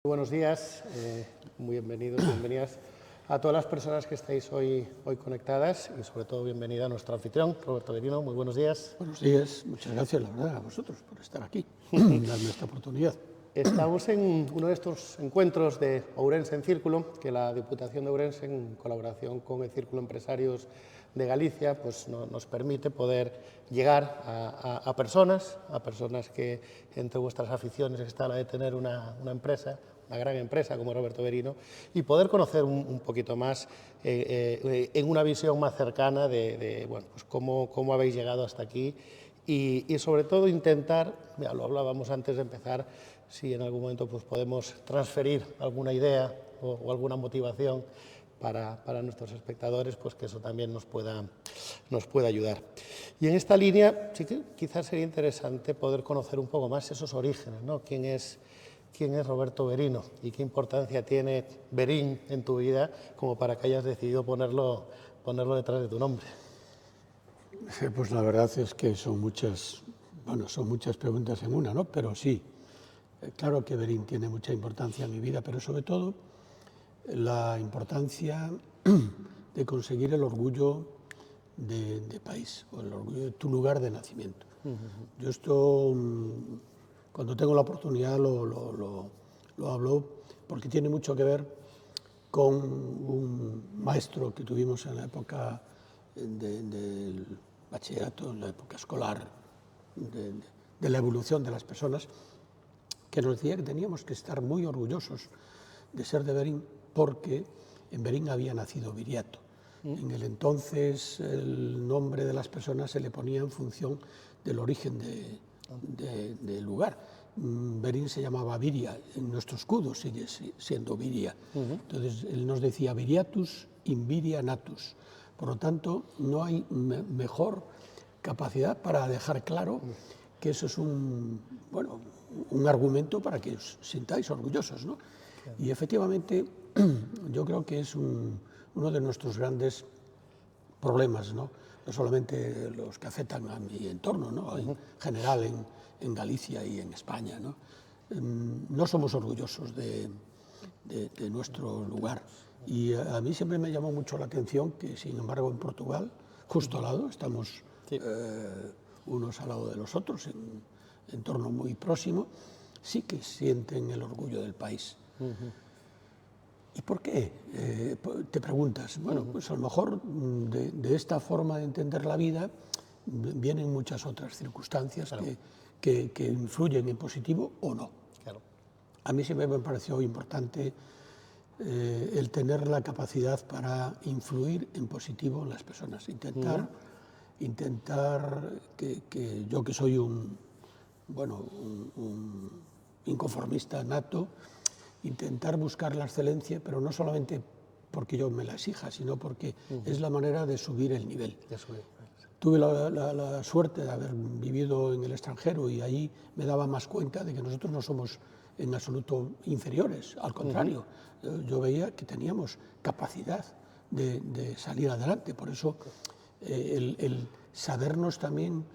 Buenos días, muy bienvenidos, bienvenidas a todas las personas que estáis hoy conectadas y sobre todo bienvenida a nuestro anfitrión, Roberto Verino. Muy buenos días. Buenos días, muchas gracias, la verdad, a vosotros por estar aquí, darme esta oportunidad. Estamos en uno de estos encuentros de Ourense en Círculo, que la Diputación de Ourense, en colaboración con el Círculo Empresarios de Galicia, pues nos permite poder llegar a personas que entre vuestras aficiones está la de tener una empresa, una gran empresa como Roberto Verino, y poder conocer un poquito más en una visión más cercana de bueno, pues cómo habéis llegado hasta aquí y sobre todo intentar, ya lo hablábamos antes de empezar, si en algún momento pues podemos transferir alguna idea o alguna motivación para nuestros espectadores, pues que eso también nos pueda ayudar. Y en esta línea sí que quizás sería interesante poder conocer un poco más esos orígenes, ¿no? ¿Quién es Roberto Verino y qué importancia tiene Verín en tu vida como para que hayas decidido ponerlo detrás de tu nombre? Pues la verdad es que son muchas preguntas en una, ¿no? Pero sí, claro que Verín tiene mucha importancia en mi vida, pero sobre todo la importancia de conseguir el orgullo de país, o el orgullo de tu lugar de nacimiento. Yo esto, cuando tengo la oportunidad, lo hablo porque tiene mucho que ver con un maestro que tuvimos en la época del bachillerato, en la época escolar, de la evolución de las personas, que nos decía que teníamos que estar muy orgullosos de ser de Verín, porque en Verín había nacido Viriato. En el entonces el nombre de las personas se le ponía en función del origen del lugar. Verín se llamaba Viria, en nuestro escudo sigue siendo Viria. Entonces él nos decía Viriatus in Viria natus. Por lo tanto, no hay mejor capacidad para dejar claro que eso es un argumento para que os sintáis orgullosos, ¿no? Y efectivamente, yo creo que es uno de nuestros grandes problemas, ¿no? No solamente los que afectan a mi entorno, ¿no? En general en Galicia y en España, ¿no? No somos orgullosos de nuestro lugar. Y a mí siempre me llamó mucho la atención que, sin embargo, en Portugal, justo al lado, estamos unos al lado de los otros, en entorno muy próximo, sí que sienten el orgullo del país. ¿Y por qué? Te preguntas. Bueno, pues a lo mejor de esta forma de entender la vida vienen muchas otras circunstancias, claro, que influyen en positivo o no. Claro. A mí siempre me pareció importante el tener la capacidad para influir en positivo en las personas. Intentar que yo, que soy un inconformista nato, intentar buscar la excelencia, pero no solamente porque yo me la exija, sino porque es la manera de subir el nivel. Tuve la suerte de haber vivido en el extranjero y ahí me daba más cuenta de que nosotros no somos en absoluto inferiores, al contrario, yo veía que teníamos capacidad de salir adelante. Por eso el sabernos también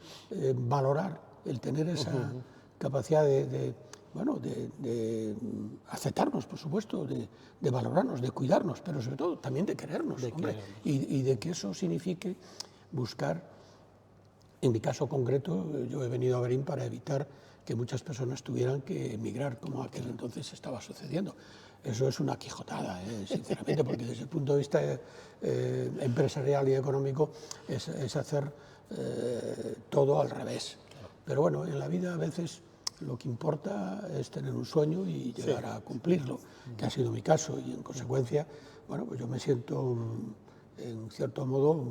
valorar, el tener esa capacidad de aceptarnos, por supuesto, de valorarnos, de cuidarnos, pero sobre todo también de querernos, y de que eso signifique buscar. En mi caso concreto, yo he venido a Verín para evitar que muchas personas tuvieran que emigrar, como aquel entonces estaba sucediendo. Eso es una quijotada, sinceramente, porque desde el punto de vista empresarial y económico es hacer todo al revés. Pero bueno, en la vida a veces lo que importa es tener un sueño y llegar a cumplirlo, que ha sido mi caso, y en consecuencia, bueno, pues yo me siento en cierto modo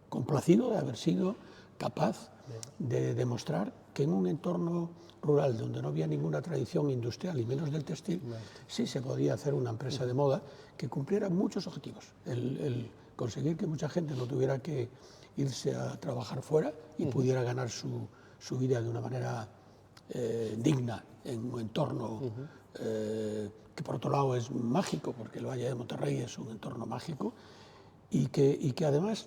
complacido de haber sido capaz de demostrar que en un entorno rural donde no había ninguna tradición industrial y menos del textil, sí se podía hacer una empresa de moda que cumpliera muchos objetivos. El conseguir que mucha gente no tuviera que irse a trabajar fuera y pudiera ganar su vida de una manera digna en un entorno que por otro lado es mágico, porque el Valle de Monterrey es un entorno mágico, y que además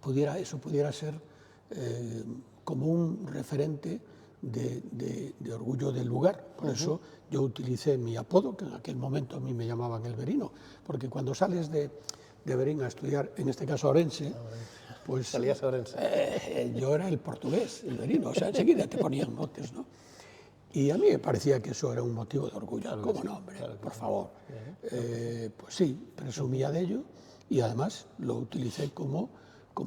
pudiera ser como un referente de orgullo del lugar. Por eso yo utilicé mi apodo, que en aquel momento a mí me llamaban el Verino, porque cuando sales de Verín a estudiar, en este caso a Ourense, pues Salías a Ourense. yo era el portugués, el Verino, o sea, enseguida te ponían motes, ¿no? Y a mí me parecía que eso era un motivo de orgullo. Claro, ¿cómo no, hombre? Claro, por favor. Pues sí, presumía de ello y además lo utilicé como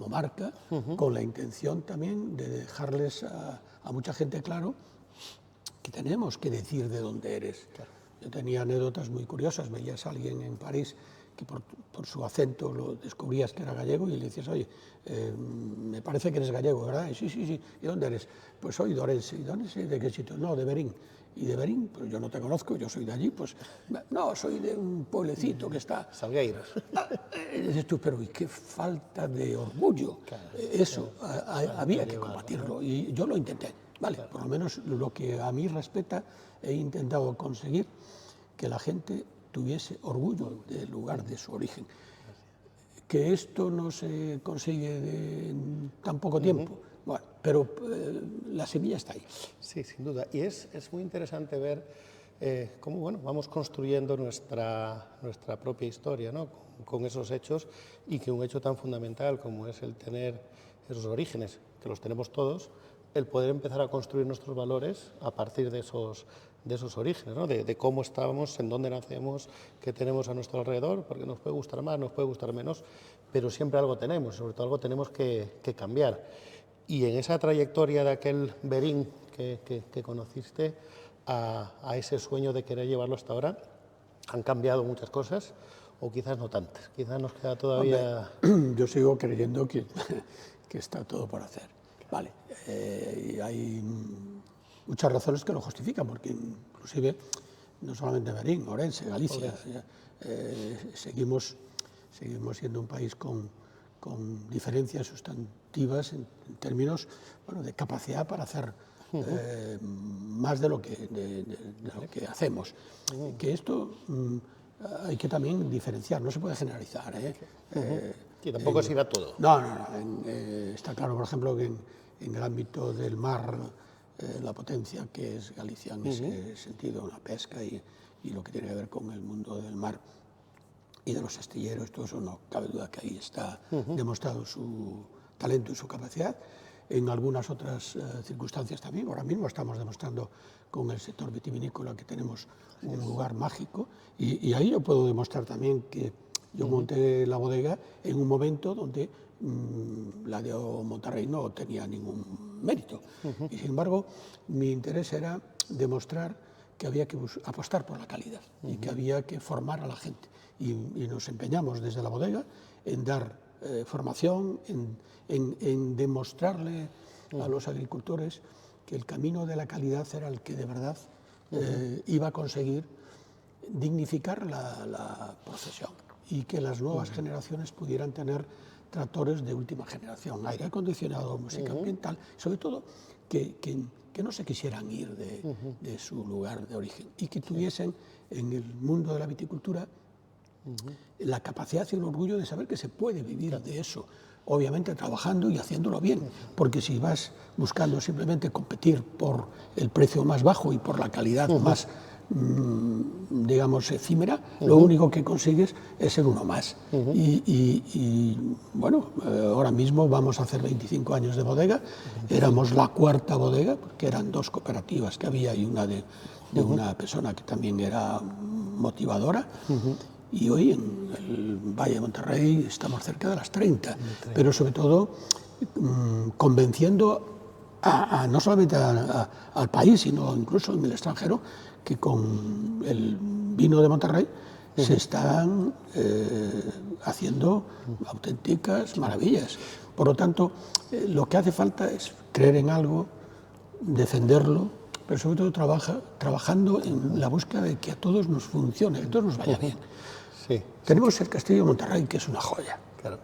marca, con la intención también de dejarles a mucha gente claro que tenemos que decir de dónde eres. Claro. Yo tenía anécdotas muy curiosas, veías a alguien en París que por su acento lo descubrías que era gallego y le decías, oye, me parece que eres gallego, ¿verdad? Y sí, sí, sí. ¿Y dónde eres? Pues soy de Ourense. ¿Y de Ourense? ¿De qué sitio? No, de Verín. ¿Y de Verín? Pues yo no te conozco, yo soy de allí. Pues no, soy de un pueblecito que está... Salgueiros. Dices tú, pero ¿y qué falta de orgullo? Claro, eso, había que combatirlo y yo lo intenté. Vale, claro. Por lo menos lo que a mí respecta, he intentado conseguir que la gente tuviese orgullo del lugar de su origen. Que esto no se consigue en tan poco tiempo, bueno, pero la semilla está ahí. Sí, sin duda. Y es muy interesante ver cómo bueno, vamos construyendo nuestra propia historia, ¿no? Con esos hechos, y que un hecho tan fundamental como es el tener esos orígenes, que los tenemos todos, el poder empezar a construir nuestros valores a partir de esos orígenes, ¿no? de cómo estábamos, en dónde nacemos, qué tenemos a nuestro alrededor, porque nos puede gustar más, nos puede gustar menos, pero siempre algo tenemos, sobre todo algo tenemos que cambiar. Y en esa trayectoria de aquel Verín que conociste, a ese sueño de querer llevarlo hasta ahora, han cambiado muchas cosas, o quizás no tantas, quizás nos queda todavía... Hombre, yo sigo creyendo que está todo por hacer. Vale, y hay muchas razones que lo justifican, porque inclusive no solamente Verín, Ourense, Galicia, seguimos siendo un país con diferencias sustantivas en términos de capacidad para hacer más de lo que hacemos. Que esto hay que también diferenciar, no se puede generalizar. Y tampoco se irá todo. No. Está claro, por ejemplo, que en el ámbito del mar, la potencia que es Galicia en ese sentido, la pesca y lo que tiene que ver con el mundo del mar y de los astilleros, todo eso no cabe duda que ahí está demostrado su talento y su capacidad. En algunas otras circunstancias también, ahora mismo estamos demostrando con el sector vitivinícola que tenemos un lugar mágico, y ahí yo puedo demostrar también que yo monté la bodega en un momento donde la de Monterrey no tenía ningún mérito. Y sin embargo, mi interés era demostrar que había que apostar por la calidad y que había que formar a la gente. Y nos empeñamos desde la bodega en dar formación, en demostrarle a los agricultores que el camino de la calidad era el que de verdad iba a conseguir dignificar la profesión y que las nuevas generaciones pudieran tener tractores de última generación, aire acondicionado, música ambiental, sobre todo que no se quisieran ir de su lugar de origen y que tuviesen en el mundo de la viticultura la capacidad y el orgullo de saber que se puede vivir de eso, obviamente trabajando y haciéndolo bien, porque si vas buscando simplemente competir por el precio más bajo y por la calidad más digamos, efímera, lo único que consigues es ser uno más. Y bueno, ahora mismo vamos a hacer 25 años de bodega, éramos la cuarta bodega, porque eran dos cooperativas que había y una de una persona que también era motivadora, y hoy en el Valle de Monterrey estamos cerca de las 30, pero sobre todo convenciendo no solamente al país, sino incluso en el extranjero, que con el vino de Monterrey se están haciendo auténticas maravillas. Por lo tanto, lo que hace falta es creer en algo, defenderlo, pero sobre todo trabajando en la búsqueda de que a todos nos funcione, que a todos nos vaya bien. Sí. Tenemos el Castillo de Monterrey, que es una joya. Claro.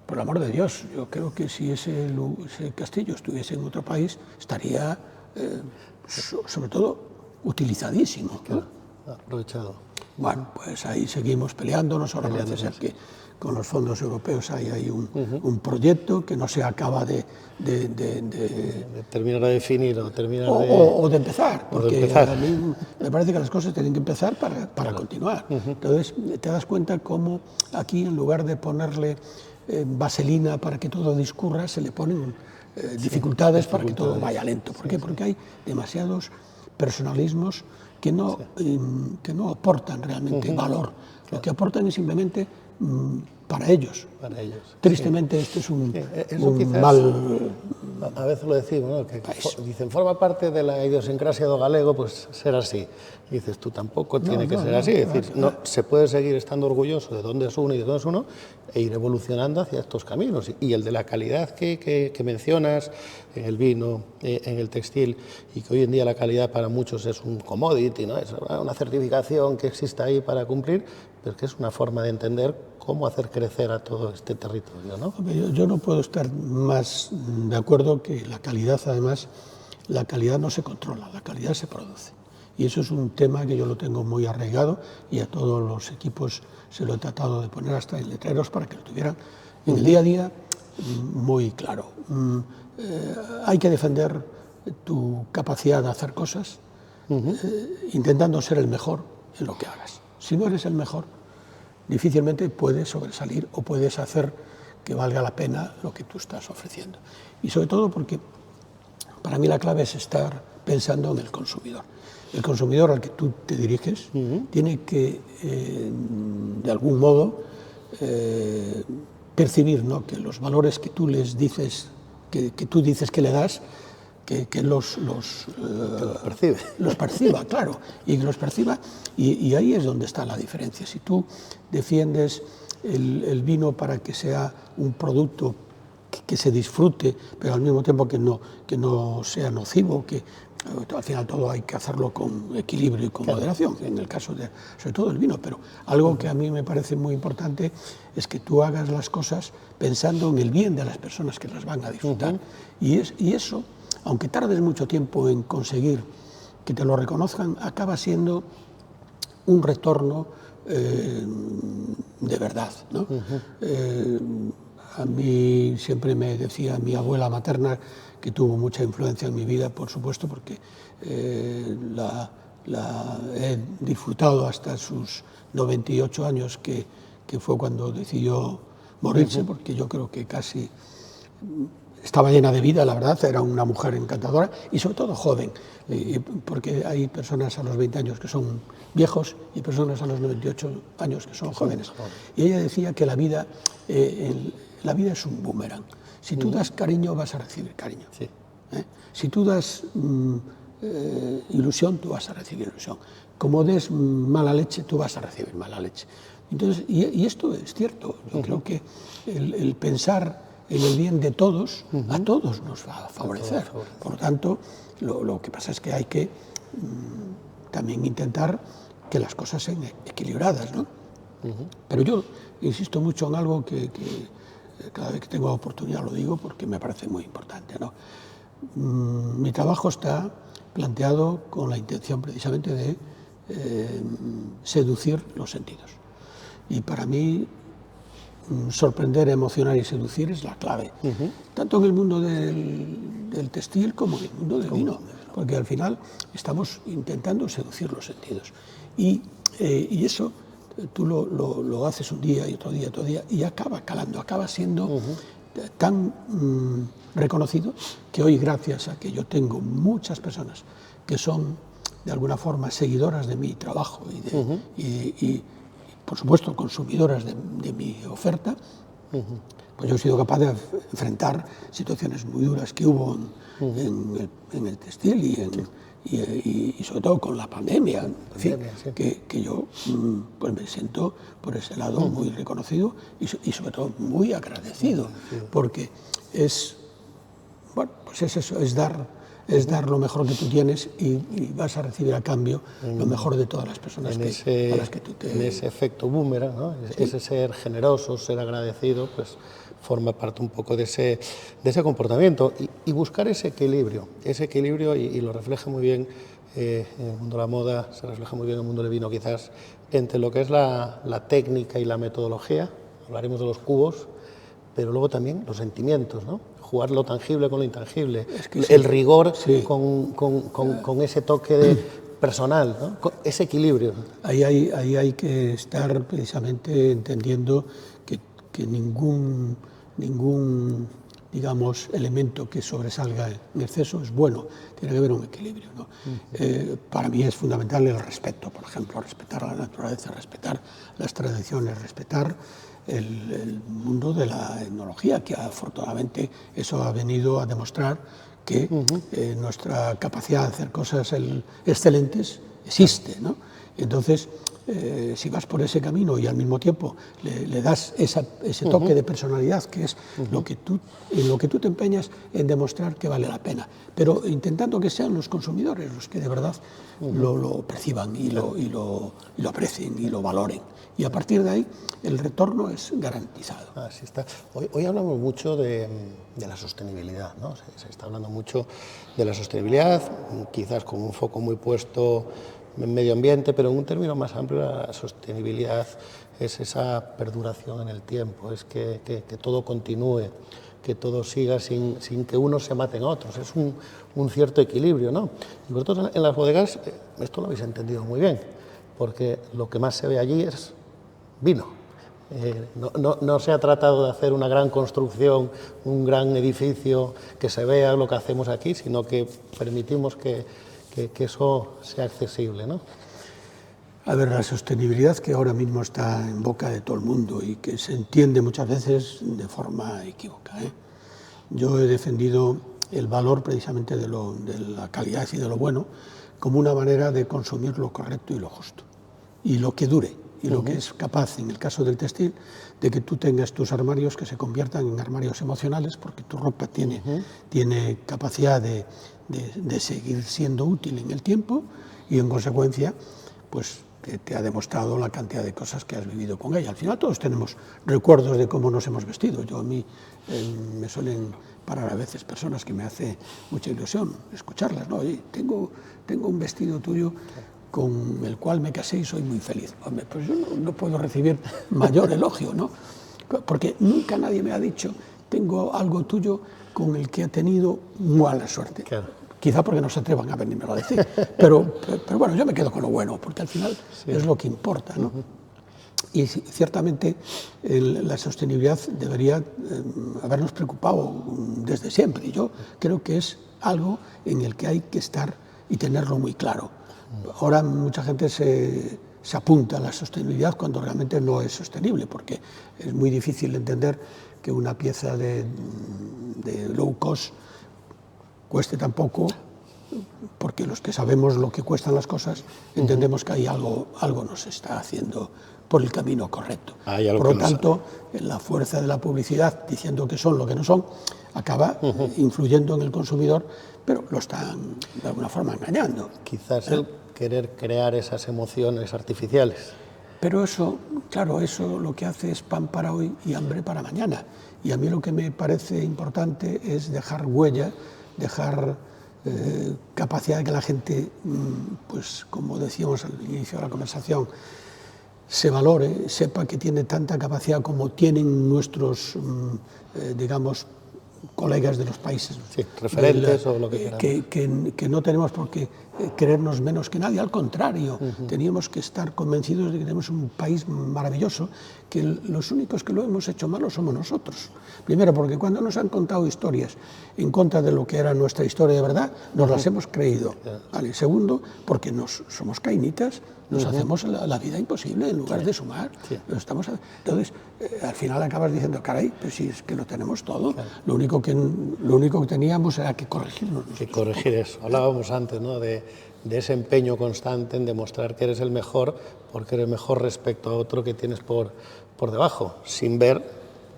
Por el amor de Dios, yo creo que si ese castillo estuviese en otro país, estaría, sobre todo, utilizadísimo. Claro. Aprovechado. Bueno, pues ahí seguimos peleándonos. Ahora parece ser que con los fondos europeos hay ahí un proyecto que no se acaba de terminar de definir o terminar o de empezar, porque a mí me parece que las cosas tienen que empezar para continuar. Entonces te das cuenta cómo aquí, en lugar de ponerle vaselina para que todo discurra, se le ponen dificultades para que todo vaya lento. ¿Por qué? Porque hay demasiados personalismos que no aportan realmente valor. Lo que aportan es simplemente para ellos. Tristemente, este es un mal... A veces lo decimos, ¿no? Que dicen, forma parte de la idiosincrasia do galego, pues ser así. Y dices, tú tampoco tiene que ser así. Es decir, no, se puede seguir estando orgulloso de dónde es uno y de dónde es uno e ir evolucionando hacia estos caminos. Y el de la calidad que mencionas en el vino, en el textil, y que hoy en día la calidad para muchos es un commodity, ¿no? Es una certificación que existe ahí para cumplir, pero que es una forma de entender cómo hacer crecer a todo este territorio, ¿no? Yo no puedo estar más de acuerdo que la calidad, además, la calidad no se controla, la calidad se produce. Y eso es un tema que yo lo tengo muy arraigado y a todos los equipos se lo he tratado de poner hasta en letreros para que lo tuvieran en el día a día muy claro. Hay que defender tu capacidad de hacer cosas intentando ser el mejor en lo que hagas. Si no eres el mejor, difícilmente puedes sobresalir o puedes hacer que valga la pena lo que tú estás ofreciendo. Y sobre todo porque para mí la clave es estar pensando en el consumidor. El consumidor al que tú te diriges tiene que, de algún modo, percibir, ¿no?, que los valores que tú les dices, que tú dices que le das, que los perciba, claro, y que los perciba, y ahí es donde está la diferencia. Si tú defiendes el vino para que sea un producto que se disfrute, pero al mismo tiempo que no sea nocivo, que al final todo hay que hacerlo con equilibrio y con moderación, en el caso de, sobre todo, el vino, pero algo que a mí me parece muy importante es que tú hagas las cosas pensando en el bien de las personas que las van a disfrutar. Y eso, aunque tardes mucho tiempo en conseguir que te lo reconozcan, acaba siendo un retorno de verdad, ¿no? A mí siempre me decía mi abuela materna, que tuvo mucha influencia en mi vida, por supuesto, porque la he disfrutado hasta sus 98 años, que fue cuando decidió morirse, porque yo creo que casi estaba llena de vida, la verdad, era una mujer encantadora y sobre todo joven, porque hay personas a los 20 años que son viejos y personas a los 98 años que son jóvenes. Y ella decía que la vida es un boomerang. Si tú das cariño, vas a recibir cariño. Sí. Si tú das ilusión, tú vas a recibir ilusión. Como des mala leche, tú vas a recibir mala leche. Entonces, y esto es cierto. Yo creo que el pensar en el bien de todos, a todos nos va a favorecer. Por lo tanto, lo que pasa es que hay que también intentar que las cosas sean equilibradas, ¿no? Pero yo insisto mucho en algo que cada vez que tengo oportunidad lo digo porque me parece muy importante, ¿no? Mi trabajo está planteado con la intención precisamente de seducir los sentidos. Y para mí, sorprender, emocionar y seducir es la clave, tanto en el mundo del textil como en el mundo del vino, porque al final estamos intentando seducir los sentidos. Y eso tú lo haces un día y otro día, y acaba calando, acaba siendo tan reconocido que hoy, gracias a que yo tengo muchas personas que son de alguna forma seguidoras de mi trabajo y por supuesto consumidoras de mi oferta, pues yo he sido capaz de enfrentar situaciones muy duras que hubo en el textil y sobre todo con la pandemia, en fin, que yo pues me siento por ese lado muy reconocido y sobre todo muy agradecido, porque es eso, es dar lo mejor que tú tienes y vas a recibir a cambio lo mejor de todas las personas a las que tú te... En ese efecto boomerang, ¿no? ¿Sí? Ese ser generoso, ser agradecido, pues forma parte un poco de ese comportamiento y buscar ese equilibrio y lo refleja muy bien en el mundo de la moda, se refleja muy bien en el mundo del vino quizás, entre lo que es la técnica y la metodología. Hablaremos de los cubos, pero luego también los sentimientos, ¿no? Jugar lo tangible con lo intangible, el rigor con ese toque personal, ¿no? Con ese equilibrio. Ahí hay que estar precisamente entendiendo que ningún digamos, elemento que sobresalga en exceso es bueno, tiene que haber un equilibrio, ¿no? Para mí es fundamental el respeto, por ejemplo, respetar la naturaleza, respetar las tradiciones, respetar el mundo de la etnología, que afortunadamente eso ha venido a demostrar que nuestra capacidad de hacer cosas excelentes existe, ¿no? Entonces, si vas por ese camino y al mismo tiempo le das ese toque de personalidad, que es en lo que tú te empeñas en demostrar que vale la pena, pero intentando que sean los consumidores los que de verdad lo perciban y lo aprecien y lo valoren. Y a partir de ahí el retorno es garantizado. Así está. Hoy hablamos mucho de la sostenibilidad, ¿no? Se está hablando mucho de la sostenibilidad, quizás con un foco muy puesto en medio ambiente, pero en un término más amplio la sostenibilidad es esa perduración en el tiempo, es que todo continúe, que todo siga sin que unos se maten a otros, es un cierto equilibrio, ¿no? Y vosotros en las bodegas esto lo habéis entendido muy bien, porque lo que más se ve allí es vino. No se ha tratado de hacer una gran construcción, un gran edificio que se vea lo que hacemos aquí, sino que permitimos que eso sea accesible, ¿no? A ver, la sostenibilidad que ahora mismo está en boca de todo el mundo y que se entiende muchas veces de forma equívoca, ¿eh? Yo he defendido el valor precisamente de la calidad y de lo bueno como una manera de consumir lo correcto y lo justo, y lo que dure, y lo que es capaz, en el caso del textil, de que tú tengas tus armarios que se conviertan en armarios emocionales, porque tu ropa tiene capacidad de seguir siendo útil en el tiempo y, en consecuencia, pues te ha demostrado la cantidad de cosas que has vivido con ella. Al final todos tenemos recuerdos de cómo nos hemos vestido. A mí me suelen parar a veces personas que me hace mucha ilusión escucharlas, ¿no? Oye, tengo un vestido tuyo con el cual me casé y soy muy feliz. Hombre, pues yo no puedo recibir mayor elogio, ¿no? Porque nunca nadie me ha dicho, tengo algo tuyo con el que he tenido mala suerte. Claro. Quizá porque no se atrevan a venírmelo a decir. Pero bueno, yo me quedo con lo bueno, porque al final es lo que importa, ¿no? Y ciertamente la sostenibilidad debería habernos preocupado desde siempre. Y yo creo que es algo en el que hay que estar y tenerlo muy claro. Ahora mucha gente se apunta a la sostenibilidad cuando realmente no es sostenible, porque es muy difícil entender que una pieza de low cost cueste tan poco, porque los que sabemos lo que cuestan las cosas entendemos que hay algo no se está haciendo por el camino correcto. Por lo tanto, la fuerza de la publicidad diciendo que son lo que no son acaba influyendo en el consumidor, pero lo están de alguna forma engañando. Quizás el querer crear esas emociones artificiales. Pero eso, claro, eso lo que hace es pan para hoy y hambre para mañana. Y a mí lo que me parece importante es dejar huella, dejar capacidad de que la gente, pues como decíamos al inicio de la conversación, se valore, sepa que tiene tanta capacidad como tienen nuestros, digamos, colegas de los países. Sí, referentes o lo que queramos. Que no tenemos por qué creernos menos que nadie, al contrario, teníamos que estar convencidos de que tenemos un país maravilloso, que los únicos que lo hemos hecho malo somos nosotros. Primero, porque cuando nos han contado historias en contra de lo que era nuestra historia de verdad, nos las hemos creído. ¿Vale? Segundo, porque somos cainitas, nos hacemos la vida imposible en lugar de sumar. Entonces, al final acabas diciendo, caray, pues si es que lo tenemos todo, lo único que teníamos era que corregirnos. Que corregir eso. Hablábamos antes, ¿no?, de ese empeño constante en demostrar que eres el mejor, porque eres mejor respecto a otro que tienes por debajo, sin ver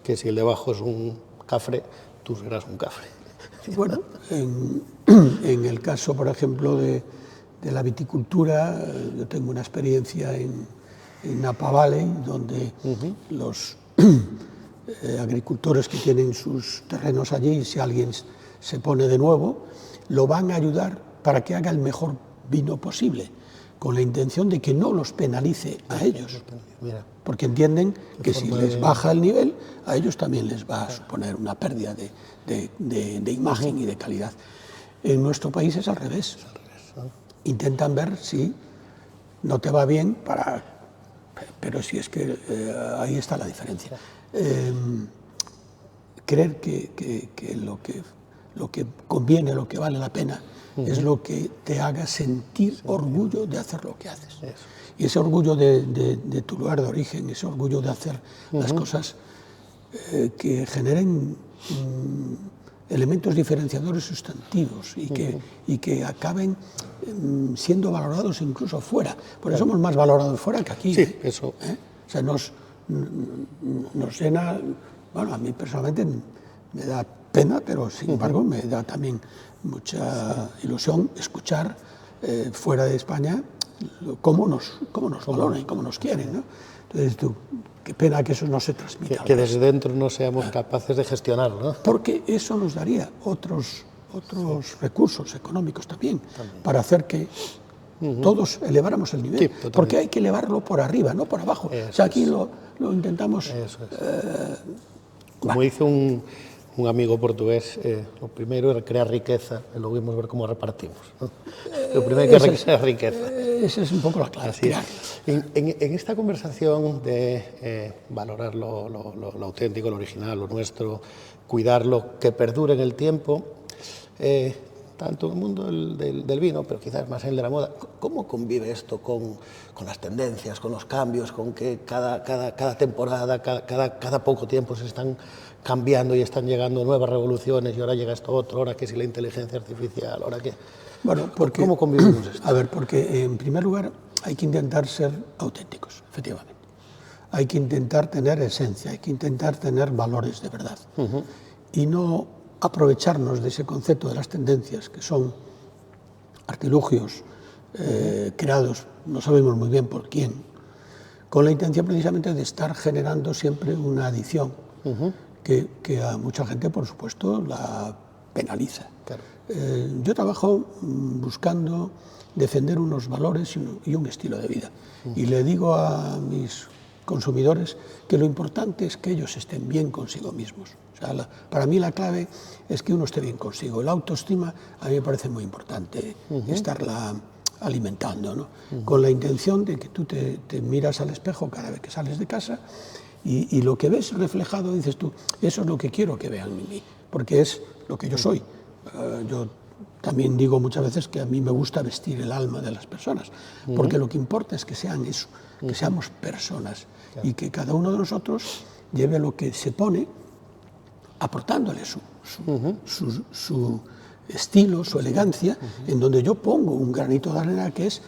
que si el debajo es un cafre, tú serás un cafre. Bueno, en el caso, por ejemplo, de la viticultura, yo tengo una experiencia en Napa Valley, donde los agricultores que tienen sus terrenos allí, si alguien se pone de nuevo, lo van a ayudar para que haga el mejor vino posible con la intención de que no los penalice a ellos, porque entienden que si les baja el nivel, a ellos también les va a suponer una pérdida de imagen y de calidad. En nuestro país es al revés. Intentan ver si no te va bien, pero si es que ahí está la diferencia. Creer que lo que conviene, lo que vale la pena, es lo que te haga sentir orgullo de hacer lo que haces. Y ese orgullo de tu lugar de origen, ese orgullo de hacer las cosas que generen elementos diferenciadores sustantivos y que acaben siendo valorados incluso fuera. Por eso somos más valorados fuera que aquí. Sí, eso. O sea, nos llena, bueno, a mí personalmente me da pena, pero sin embargo me da también mucha ilusión escuchar fuera de España cómo nos valoran y cómo nos quieren, ¿no? Entonces, qué pena que eso no se transmita. Que desde dentro no seamos capaces de gestionarlo, ¿no? Porque eso nos daría otros recursos económicos también, para hacer que todos eleváramos el nivel. Sí, porque hay que elevarlo por arriba, no por abajo. O sea, aquí lo intentamos... Como dice un amigo portugués, lo primero es crear riqueza y luego vamos a ver cómo repartimos, ¿no? Lo primero hay que crear riqueza. Esa es un poco la clave. Así es. En esta conversación de valorar lo auténtico, lo original, lo nuestro, cuidarlo, que perdure en el tiempo, tanto en el mundo del vino, pero quizás más en el de la moda, ¿cómo convive esto con las tendencias, con los cambios, con que cada temporada, cada poco tiempo se están cambiando y están llegando nuevas revoluciones y ahora llega esto otro, ahora que si la inteligencia artificial, ahora que... Bueno, porque, ¿cómo convivimos esto? A ver, porque en primer lugar hay que intentar ser auténticos, efectivamente. Hay que intentar tener esencia, hay que intentar tener valores de verdad. Y no aprovecharnos de ese concepto de las tendencias, que son artilugios creados, no sabemos muy bien por quién, con la intención precisamente de estar generando siempre una adición que a mucha gente, por supuesto, la penaliza. Claro. Yo trabajo buscando defender unos valores y un estilo de vida. Y le digo a mis consumidores que lo importante es que ellos estén bien consigo mismos. O sea, para mí la clave es que uno esté bien consigo. La autoestima a mí me parece muy importante estarla alimentando, ¿no? Con la intención de que tú te miras al espejo cada vez que sales de casa y lo que ves reflejado, dices tú, eso es lo que quiero que vean en mí, porque es lo que yo soy. Yo también digo muchas veces que a mí me gusta vestir el alma de las personas, porque lo que importa es que sean eso, que seamos personas y que cada uno de nosotros lleve lo que se pone aportándole su estilo, su elegancia, en donde yo pongo un granito de arena, que es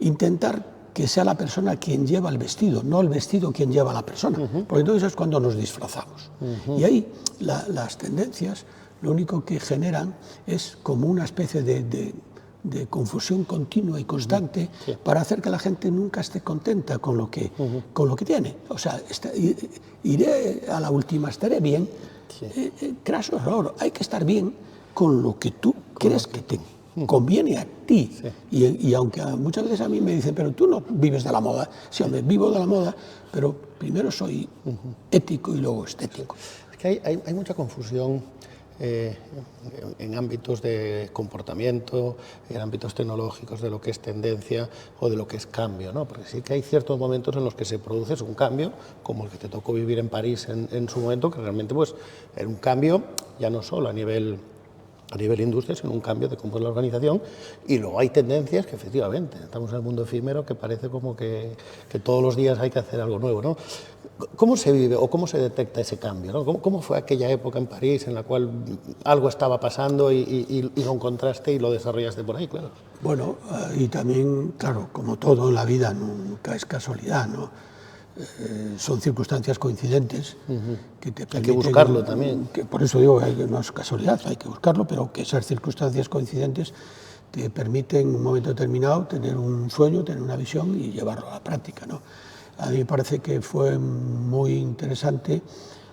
intentar que sea la persona quien lleva el vestido, no el vestido quien lleva a la persona, porque entonces es cuando nos disfrazamos. Y ahí las tendencias lo único que generan es como una especie de confusión continua y constante para hacer que la gente nunca esté contenta con lo que tiene. O sea, iré a la última, estaré bien. Craso error, hay que estar bien con lo que tú crees que te conviene a ti. Y aunque muchas veces a mí me dicen, pero tú no vives de la moda. Sí, hombre, vivo de la moda, pero primero soy ético y luego estético. Es que hay mucha confusión en ámbitos de comportamiento, en ámbitos tecnológicos, de lo que es tendencia o de lo que es cambio, ¿no? Porque sí que hay ciertos momentos en los que se produce un cambio, como el que te tocó vivir en París en su momento, que realmente pues, era un cambio ya no solo a nivel industria, sino un cambio de cómo es la organización, y luego hay tendencias que efectivamente, estamos en el mundo efímero, que parece como que todos los días hay que hacer algo nuevo, ¿no? ¿Cómo se vive o cómo se detecta ese cambio, ¿no? ¿Cómo fue aquella época en París en la cual algo estaba pasando y lo encontraste y lo desarrollaste por ahí, claro? Bueno, y también, claro, como todo en la vida, nunca es casualidad, ¿no? Son circunstancias coincidentes que te permiten... Hay que buscarlo también. Por eso digo que no es casualidad, hay que buscarlo, pero que esas circunstancias coincidentes te permiten en un momento determinado tener un sueño, tener una visión y llevarlo a la práctica, ¿no? A mí me parece que fue muy interesante,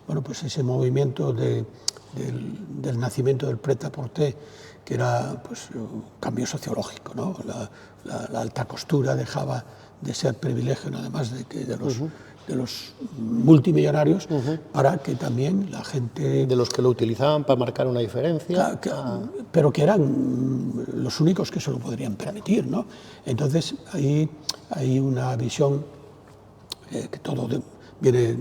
bueno, pues ese movimiento del nacimiento del prêt-à-porter, que era pues, un cambio sociológico, ¿no? La alta costura dejaba de ser privilegio nada más de los multimillonarios, para que también la gente... De los que lo utilizaban para marcar una diferencia. Pero que eran los únicos que se lo podrían permitir, ¿no? Entonces, ahí hay una visión que todo viene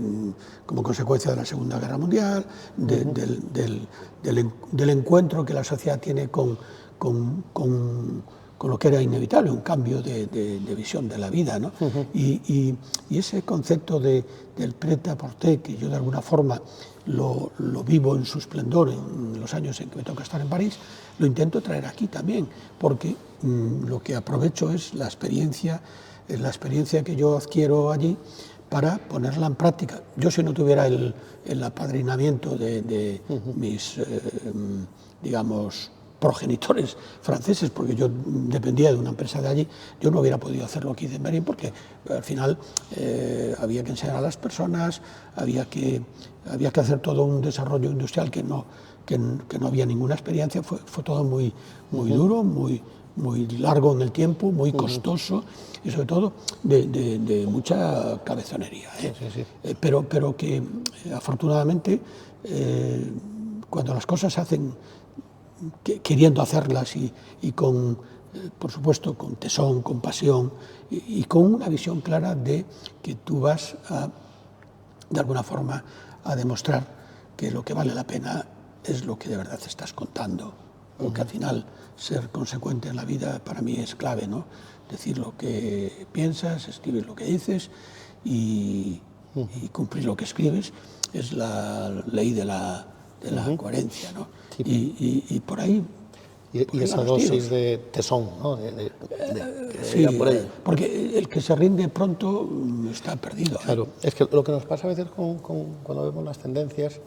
como consecuencia de la Segunda Guerra Mundial, del encuentro que la sociedad tiene con lo que era inevitable, un cambio de visión de la vida, ¿no? Y ese concepto del prêt-à-porter, que yo de alguna forma lo vivo en su esplendor en los años en que me toca estar en París, lo intento traer aquí también, porque lo que aprovecho es la experiencia que yo adquiero allí para ponerla en práctica. Yo, si no tuviera el apadrinamiento de mis, digamos, progenitores franceses, porque yo dependía de una empresa de allí, yo no hubiera podido hacerlo aquí de Merín, porque al final había que enseñar a las personas, había que hacer todo un desarrollo industrial que no había ninguna experiencia. Fue todo muy duro, muy largo en el tiempo, muy costoso y sobre todo de mucha cabezonería, ¿eh? Sí. Pero que afortunadamente cuando las cosas se hacen queriendo hacerlas y con, por supuesto, con tesón, con pasión y con una visión clara de que tú vas de alguna forma a demostrar que lo que vale la pena es lo que de verdad estás contando, porque al final ser consecuente en la vida para mí es clave, ¿no? Decir lo que piensas, escribir lo que dices y cumplir lo que escribes es la ley de la coherencia, ¿no? Sí. Y por ahí... Y esa dosis de tesón, ¿no? Sí, por ahí. Porque el que se rinde pronto está perdido. Claro, es que lo que nos pasa a veces cuando vemos las tendencias,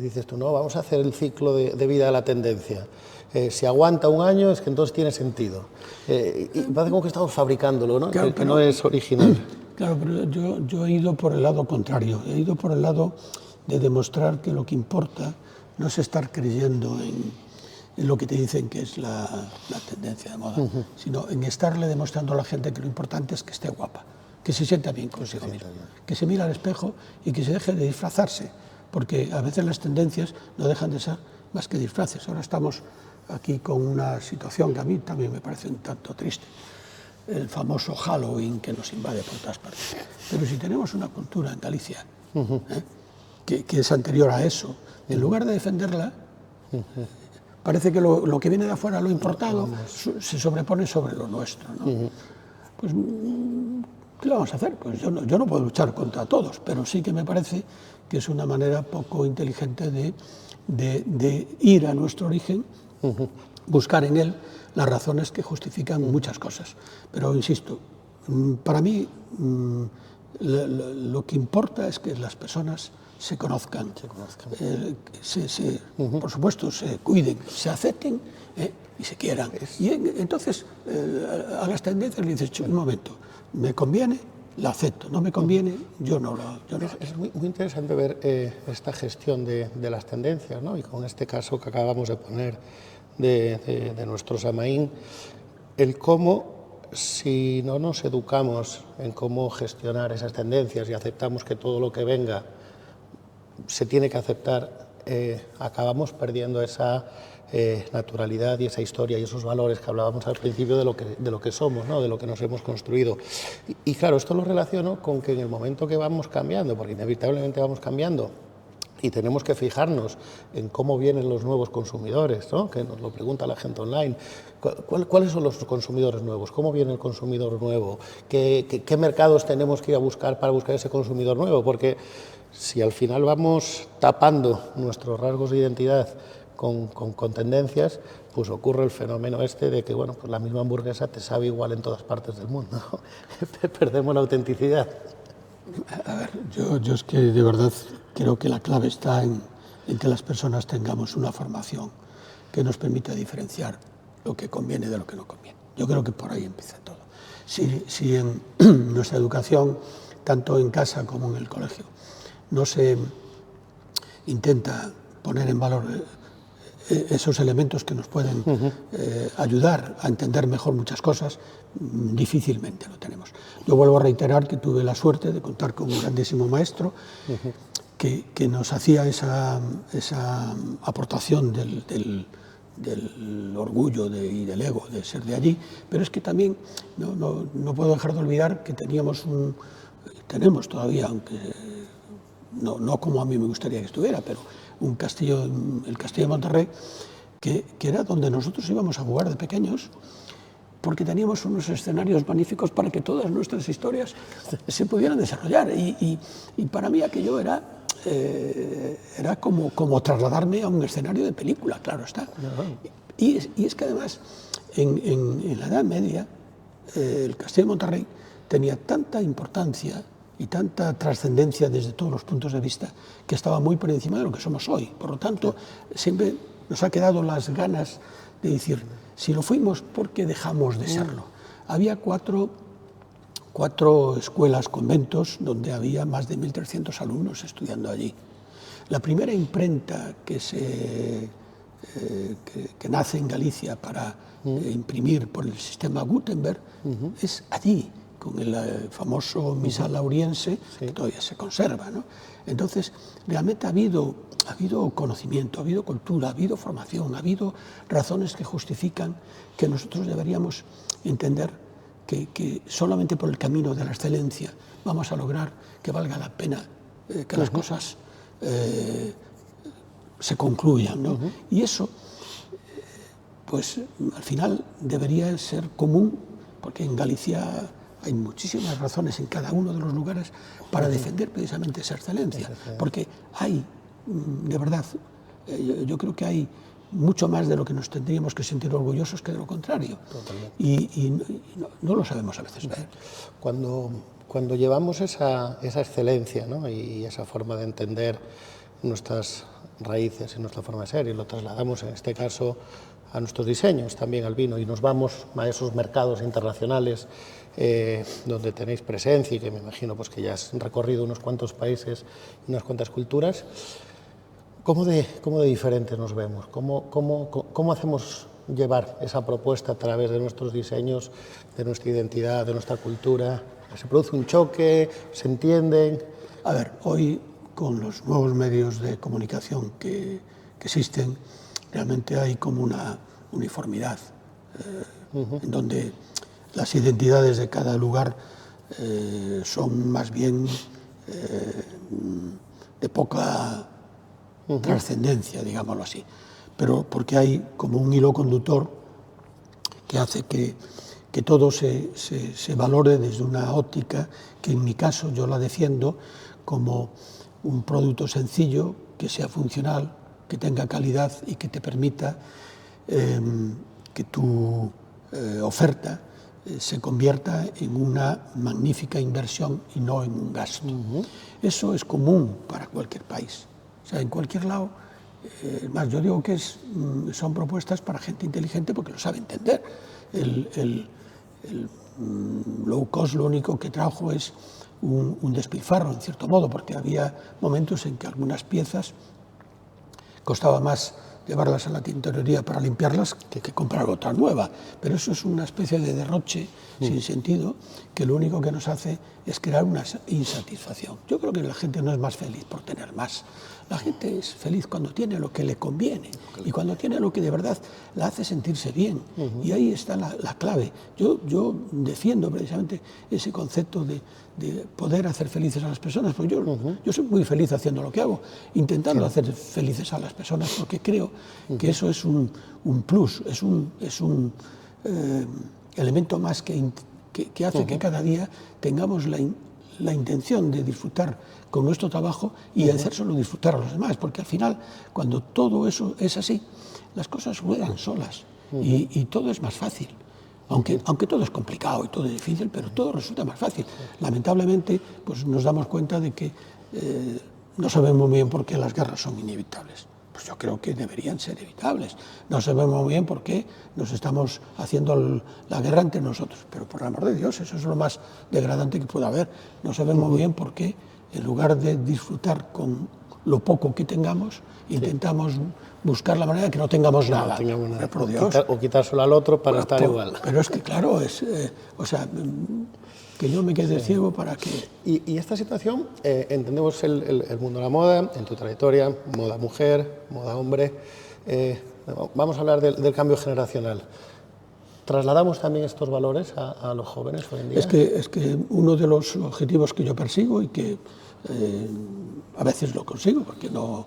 dices tú, no, vamos a hacer el ciclo de vida de la tendencia. Si aguanta un año es que entonces tiene sentido. Y parece como que estamos fabricándolo, ¿no? Claro, que no es original. Claro, pero yo he ido por el lado contrario. He ido por el lado de demostrar que lo que importa no es estar creyendo en lo que te dicen que es la tendencia de moda, sino en estarle demostrando a la gente que lo importante es que esté guapa, que se sienta bien consigo mismo, que se mira al espejo y que se deje de disfrazarse, porque a veces las tendencias no dejan de ser más que disfraces. Ahora estamos aquí con una situación que a mí también me parece un tanto triste, el famoso Halloween que nos invade por todas partes. Pero si tenemos una cultura en Galicia que es anterior a eso, en lugar de defenderla, parece que lo que viene de afuera, lo importado, se sobrepone sobre lo nuestro, ¿no? Pues, ¿qué le vamos a hacer? Pues yo no puedo luchar contra todos, pero sí que me parece que es una manera poco inteligente de ir a nuestro origen, buscar en él las razones que justifican muchas cosas. Pero, insisto, para mí lo que importa es que las personas se conozcan, por supuesto, se cuiden, se acepten y se quieran. Y entonces a las tendencias le dices, un momento, ¿me conviene? La acepto, no me conviene, yo no la acepto. Es muy interesante ver esta gestión de las tendencias, ¿no? Y con este caso que acabamos de poner de nuestro Samaín, el cómo, si no nos educamos en cómo gestionar esas tendencias y aceptamos que todo lo que venga se tiene que aceptar, acabamos perdiendo esa naturalidad y esa historia y esos valores que hablábamos al principio de lo que somos, ¿no? De lo que nos hemos construido. Y claro, esto lo relaciono con que en el momento que vamos cambiando, porque inevitablemente vamos cambiando, y tenemos que fijarnos en cómo vienen los nuevos consumidores, ¿no? Que nos lo pregunta la gente online. ¿Cuáles son los consumidores nuevos? ¿Cómo viene el consumidor nuevo? ¿Qué mercados tenemos que ir a buscar para buscar ese consumidor nuevo? Porque si al final vamos tapando nuestros rasgos de identidad con tendencias, pues ocurre el fenómeno este de que, bueno, pues la misma hamburguesa te sabe igual en todas partes del mundo, ¿no? Perdemos la autenticidad. A ver, yo es que de verdad creo que la clave está en que las personas tengamos una formación que nos permita diferenciar lo que conviene de lo que no conviene. Yo creo que por ahí empieza todo. Si en nuestra educación, tanto en casa como en el colegio, no se intenta poner en valor esos elementos que nos pueden ayudar a entender mejor muchas cosas, difícilmente lo tenemos. Yo vuelvo a reiterar que tuve la suerte de contar con un grandísimo maestro que nos hacía esa aportación del orgullo y del ego de ser de allí, pero es que también no puedo dejar de olvidar que tenemos todavía, aunque no como a mí me gustaría que estuviera, pero un castillo, el Castillo de Monterrey, que era donde nosotros íbamos a jugar de pequeños, porque teníamos unos escenarios magníficos para que todas nuestras historias se pudieran desarrollar. Y para mí aquello era como trasladarme a un escenario de película, claro está. Y es que además, en la Edad Media, el Castillo de Monterrey tenía tanta importancia y tanta trascendencia desde todos los puntos de vista que estaba muy por encima de lo que somos hoy. Por lo tanto, siempre nos ha quedado las ganas de decir, si lo fuimos, ¿por qué dejamos de serlo? Había cuatro escuelas, conventos, donde había más de 1.300 alumnos estudiando allí. La primera imprenta que nace en Galicia para imprimir por el sistema Gutenberg es allí, con el famoso misal lauriense, que todavía se conserva, ¿no? Entonces, realmente ha habido conocimiento, ha habido cultura, ha habido formación, ha habido razones que justifican que nosotros deberíamos entender que solamente por el camino de la excelencia vamos a lograr que valga la pena que las cosas se concluyan, ¿no? Y eso, pues al final debería ser común, porque en Galicia hay muchísimas razones en cada uno de los lugares para defender precisamente esa excelencia, porque hay, de verdad, yo creo que hay mucho más de lo que nos tendríamos que sentir orgullosos que de lo contrario. Y no lo sabemos a veces ver. Cuando llevamos esa excelencia, ¿no? y esa forma de entender nuestras raíces y nuestra forma de ser, y lo trasladamos en este caso a nuestros diseños, también al vino, y nos vamos a esos mercados internacionales donde tenéis presencia y que me imagino pues, que ya has recorrido unos cuantos países y unas cuantas culturas, ¿cómo de diferentes nos vemos? ¿Cómo hacemos llevar esa propuesta a través de nuestros diseños, de nuestra identidad, de nuestra cultura? ¿Se produce un choque? ¿Se entienden? A ver, hoy con los nuevos medios de comunicación que existen, realmente hay como una uniformidad en donde las identidades de cada lugar son más bien de poca trascendencia, digámoslo así, pero porque hay como un hilo conductor que hace que todo se valore desde una óptica que en mi caso yo la defiendo como un producto sencillo, que sea funcional, que tenga calidad y que te permita que tu oferta se convierta en una magnífica inversión y no en un gasto. Eso es común para cualquier país. O sea, en cualquier lado, más yo digo que son propuestas para gente inteligente porque lo sabe entender. El low cost lo único que trajo es un despilfarro, en cierto modo, porque había momentos en que algunas piezas costaba más llevarlas a la tintorería para limpiarlas que comprar otra nueva. Pero eso es una especie de derroche sin sentido que lo único que nos hace es crear una insatisfacción. Yo creo que la gente no es más feliz por tener más. La gente es feliz cuando tiene lo que le conviene y cuando tiene lo que de verdad la hace sentirse bien. Y ahí está la clave. Yo defiendo precisamente ese concepto de poder hacer felices a las personas, porque yo soy muy feliz haciendo lo que hago, intentando hacer felices a las personas, porque creo que eso es un plus, es un elemento más que hace que cada día tengamos la intención de disfrutar con nuestro trabajo y de hacérselo disfrutar a los demás, porque al final, cuando todo eso es así, las cosas ruedan solas y todo es más fácil. Aunque todo es complicado y todo es difícil, pero todo resulta más fácil. Lamentablemente, pues nos damos cuenta de que no sabemos muy bien por qué las guerras son inevitables. Pues yo creo que deberían ser evitables. No sabemos muy bien por qué nos estamos haciendo la guerra entre nosotros. Pero por el amor de Dios, eso es lo más degradante que pueda haber. No sabemos muy bien por qué, en lugar de disfrutar con lo poco que tengamos, intentamos buscar la manera de que no tengamos nada. Por Dios. O quitárselo al otro para estar igual. Pero es que, claro, o sea, que yo me quede ciego para que... Y esta situación, entendemos el mundo de la moda, en tu trayectoria, moda mujer, moda hombre. Vamos a hablar del cambio generacional. ¿Trasladamos también estos valores a los jóvenes hoy en día? Es que uno de los objetivos que yo persigo y que a veces lo consigo, porque no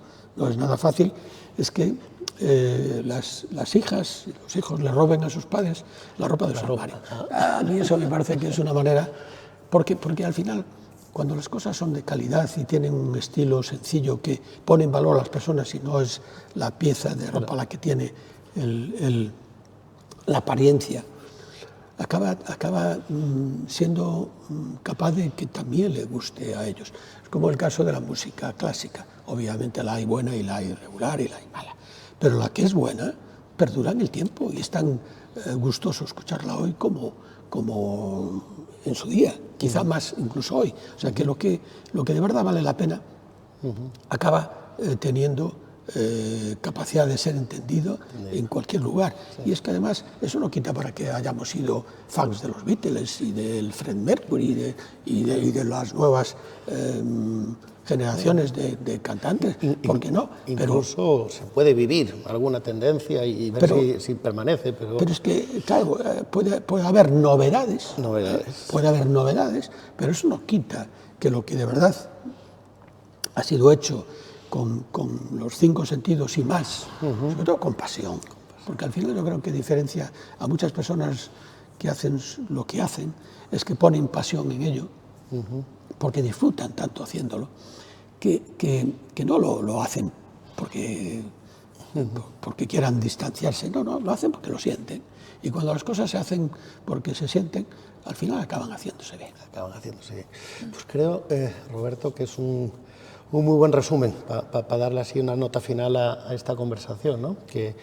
es nada fácil, es que las hijas y los hijos le roben a sus padres la ropa de su armario. A mí eso me parece que es una manera, porque al final, cuando las cosas son de calidad y tienen un estilo sencillo que pone en valor a las personas y no es la pieza de ropa la que tiene la apariencia, acaba siendo capaz de que también le guste a ellos. Es como el caso de la música clásica. Obviamente la hay buena y la hay regular y la hay mala. Pero la que es buena perdura en el tiempo y es tan gustoso escucharla hoy como en su día, quizá más incluso hoy. O sea que lo que de verdad vale la pena acaba teniendo capacidad de ser entendido en cualquier lugar. Y es que además eso no quita para que hayamos sido fans de los Beatles y del Fred Mercury y de las nuevas generaciones de cantantes, ¿por qué no? Incluso se puede vivir alguna tendencia y ver si permanece. Pero es que, claro, puede haber novedades, puede haber novedades, pero eso no quita que lo que de verdad ha sido hecho con los 5 sentidos y más, sobre todo con pasión, porque al final yo creo que diferencia a muchas personas que hacen lo que hacen, es que ponen pasión en ello, porque disfrutan tanto haciéndolo, que no lo hacen porque quieran distanciarse, no, lo hacen porque lo sienten. Y cuando las cosas se hacen porque se sienten, al final acaban haciéndose bien. Pues creo, Roberto, que es un muy buen resumen para darle así una nota final a esta conversación, ¿no? que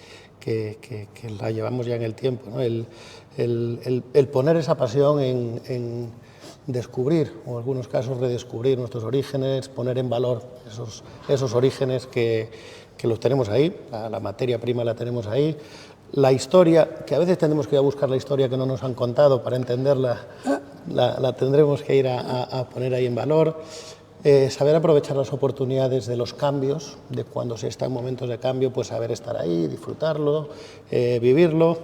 la llevamos ya en el tiempo, ¿no? El poner esa pasión en descubrir, o en algunos casos redescubrir nuestros orígenes, poner en valor esos orígenes que los tenemos ahí, la materia prima la tenemos ahí, la historia, que a veces tenemos que ir a buscar la historia que no nos han contado para entenderla, la tendremos que ir a poner ahí en valor. Saber aprovechar las oportunidades de los cambios, de cuando se está en momentos de cambio, pues saber estar ahí, disfrutarlo, vivirlo,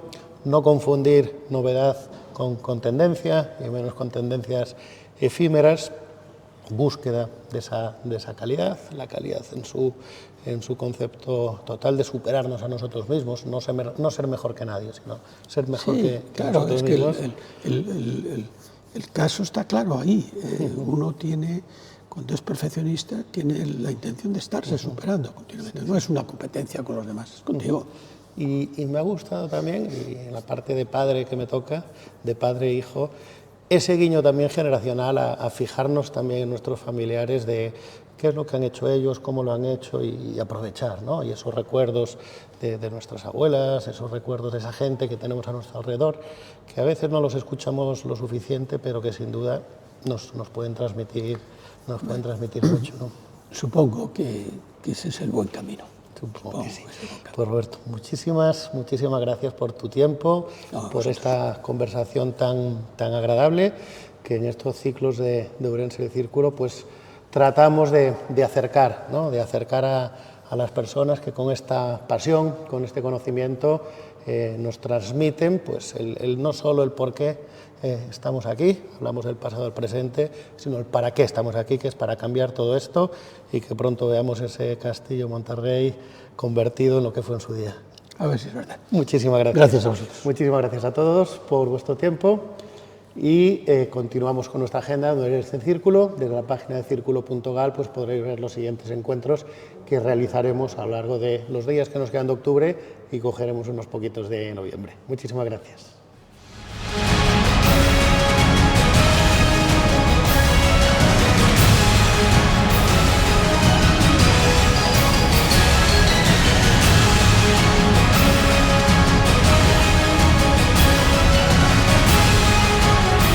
no confundir novedad con tendencia, y menos con tendencias efímeras, búsqueda de esa calidad, la calidad en su concepto total de superarnos a nosotros mismos, no ser mejor que nadie, sino ser mejor que nosotros mismos. El caso está claro ahí, uno tiene... Cuando es perfeccionista, tiene la intención de estarse superando continuamente. No es una competencia con los demás, es contigo. Y me ha gustado también, y en la parte de padre que me toca, de padre e hijo, ese guiño también generacional a fijarnos también en nuestros familiares de qué es lo que han hecho ellos, cómo lo han hecho y aprovechar, ¿no? Y esos recuerdos de nuestras abuelas, esos recuerdos de esa gente que tenemos a nuestro alrededor, que a veces no los escuchamos lo suficiente, pero que sin duda nos pueden transmitir mucho, ¿no? Supongo que ese es el buen camino. Supongo que sí. Pues Roberto, muchísimas gracias por tu tiempo, por esta conversación tan agradable, que en estos ciclos de Ourense del Círculo pues tratamos de acercar, ¿no? De acercar a las personas que con esta pasión, con este conocimiento nos transmiten pues no solo el por qué estamos aquí, hablamos del pasado, del presente, sino el para qué estamos aquí, que es para cambiar todo esto y que pronto veamos ese castillo Monterrey convertido en lo que fue en su día. A ver si es verdad. Muchísimas gracias. Gracias a vosotros. Muchísimas gracias a todos por vuestro tiempo y continuamos con nuestra agenda de Ourense en Círculo. Desde la página de círculo.gal pues podréis ver los siguientes encuentros que realizaremos a lo largo de los días que nos quedan de octubre y cogeremos unos poquitos de noviembre. Muchísimas gracias.